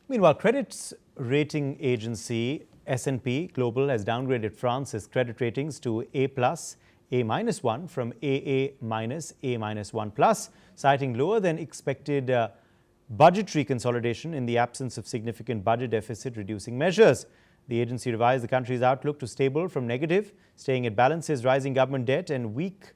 Meanwhile, credit rating agency S&P Global has downgraded France's credit ratings to A+, A-1 from AA-, A-1+, citing lower than expected budgetary consolidation in the absence of significant budget deficit reducing measures. The agency revised the country's outlook to stable from negative, saying it balances rising government debt and weak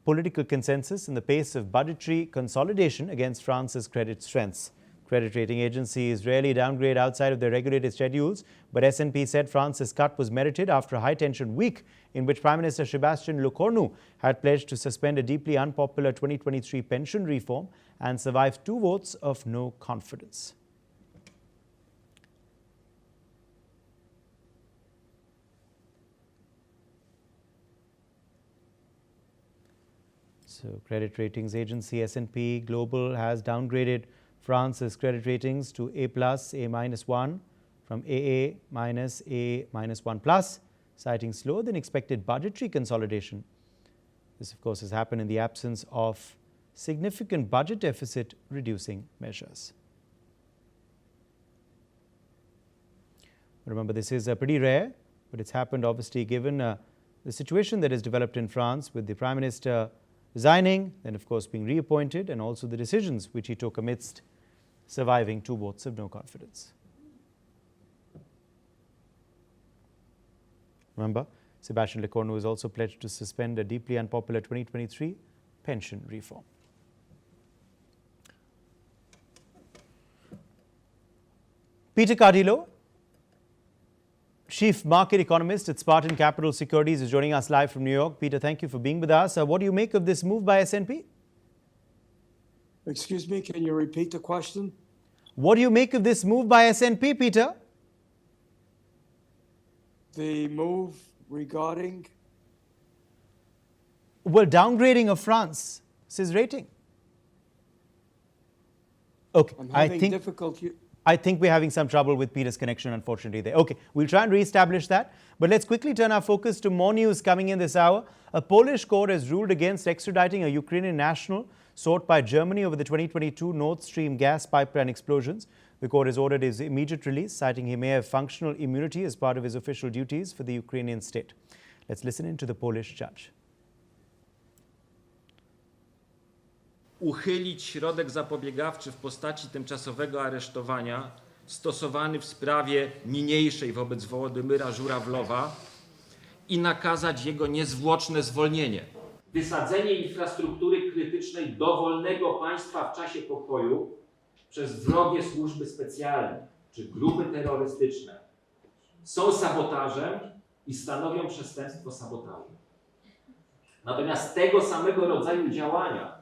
political consensus in the pace of budgetary consolidation against France's credit strengths. Credit rating agencies rarely downgrade outside of their regulated schedules, but S&P said France's cut was merited after a high-tension week in which Prime Minister Sébastien Lecornu had pledged to suspend a deeply unpopular 2023 pension reform and survive 2 votes of no confidence. So, credit ratings agency S&P Global has downgraded France's credit ratings to A+, A-1 from AA-, A-1+, citing slower than expected budgetary consolidation. This, of course, has happened in the absence of significant budget deficit reducing measures. Remember, this is pretty rare, but it's happened obviously given the situation that has developed in France with the Prime Minister resigning, then of course being reappointed, and also the decisions which he took amidst surviving 2 votes of no confidence. Remember, Sébastien Lecornu has also pledged to suspend a deeply unpopular 2023 pension reform. Peter Cardillo, Chief Market Economist at Spartan Capital Securities, is joining us live from New York. Peter, thank you for being with us. What do you make of this move by S&P? Excuse me, can you repeat the question? What do you make of this move by S&P, Peter? The move regarding? Well, downgrading of France's rating. Okay, I'm having difficulty. I think we're having some trouble with Peter's connection, unfortunately, there. Okay, we'll try and re-establish that. But let's quickly turn our focus to more news coming in this hour. A Polish court has ruled against extraditing a Ukrainian national sought by Germany over the 2022 Nord Stream gas pipeline explosions. The court has ordered his immediate release, citing he may have functional immunity as part of his official duties for the Ukrainian state. Let's listen in to the Polish judge. Uchylić środek zapobiegawczy w postaci tymczasowego aresztowania stosowany w sprawie niniejszej wobec Wołodymyra Żurawlowa i nakazać jego niezwłoczne zwolnienie. Wysadzenie infrastruktury krytycznej dowolnego państwa w czasie pokoju przez wrogie służby specjalne czy grupy terrorystyczne są sabotażem i stanowią przestępstwo sabotażu. Natomiast tego samego rodzaju działania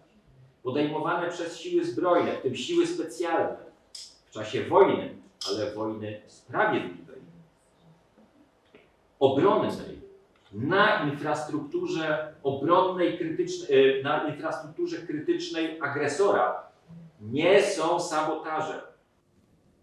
podejmowane przez siły zbrojne, w tym siły specjalne, w czasie wojny, ale wojny sprawiedliwej, obronnej, na infrastrukturze obronnej, na infrastrukturze krytycznej agresora, nie są sabotażem.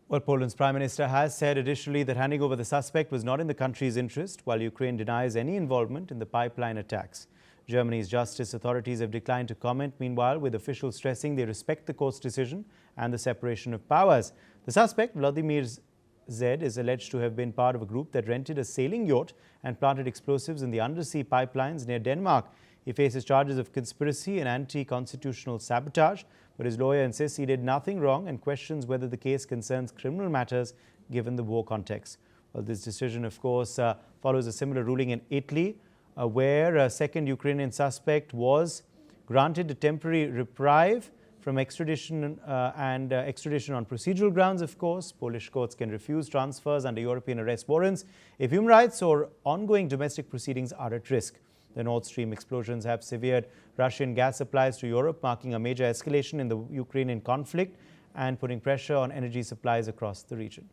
Well, Poland's Prime Minister has said additionally that handing over the suspect was not in the country's interest, while Ukraine denies any involvement in the pipeline attacks. Germany's justice authorities have declined to comment, meanwhile, with officials stressing they respect the court's decision and the separation of powers. The suspect, Vladimir Z, is alleged to have been part of a group that rented a sailing yacht and planted explosives in the undersea pipelines near Denmark. He faces charges of conspiracy and anti-constitutional sabotage, but his lawyer insists he did nothing wrong and questions whether the case concerns criminal matters given the war context. Well, this decision, of course, follows a similar ruling in Italy, where a second Ukrainian suspect was granted a temporary reprieve from extradition extradition on procedural grounds, of course. Polish courts can refuse transfers under European arrest warrants if human rights or ongoing domestic proceedings are at risk. The Nord Stream explosions have severed Russian gas supplies to Europe, marking a major escalation in the Ukrainian conflict and putting pressure on energy supplies across the region.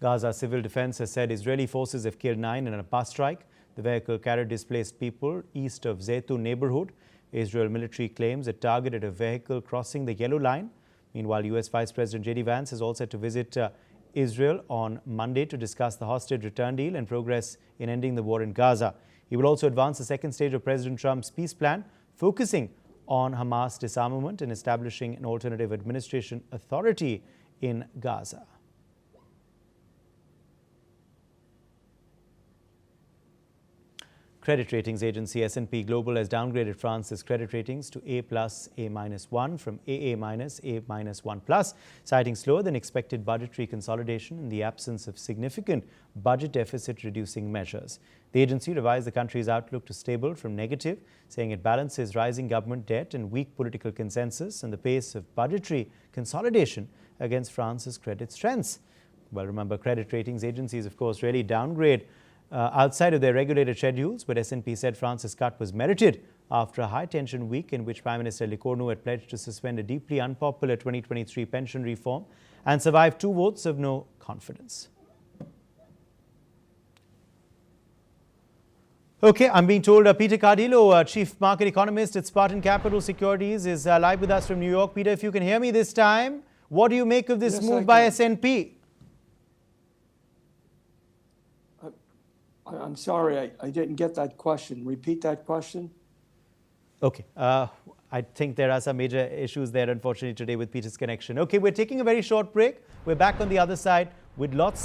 Gaza Civil Defense has said Israeli forces have killed 9 in a bus strike. The vehicle carried displaced people east of Zeitun Neighbourhood. Israel military claims it targeted a vehicle crossing the yellow line. Meanwhile, US Vice President JD Vance is all set to visit Israel on Monday to discuss the hostage return deal and progress in ending the war in Gaza. He will also advance the second stage of President Trump's peace plan, focusing on Hamas disarmament and establishing an alternative administration authority in Gaza. Credit ratings agency S&P Global has downgraded France's credit ratings to A+, A-1 from AA-, A-1+, citing slower than expected budgetary consolidation in the absence of significant budget deficit reducing measures. The agency revised the country's outlook to stable from negative, saying it balances rising government debt and weak political consensus and the pace of budgetary consolidation against France's credit strengths. Well, remember, credit ratings agencies, of course, really downgrade outside of their regulated schedules, but S&P said France's cut was merited after a high-tension week in which Prime Minister Lecornu had pledged to suspend a deeply unpopular 2023 pension reform and survive 2 votes of no confidence. Okay, I'm being told Peter Cardillo, Chief Market Economist at Spartan Capital Securities, is live with us from New York. Peter, if you can hear me this time, what do you make of this move by S&P? I'm sorry, I didn't get that question. Repeat that question. Okay. I think there are some major issues there, unfortunately, today with Peter's connection. Okay, we're taking a very short break. We're back on the other side with lots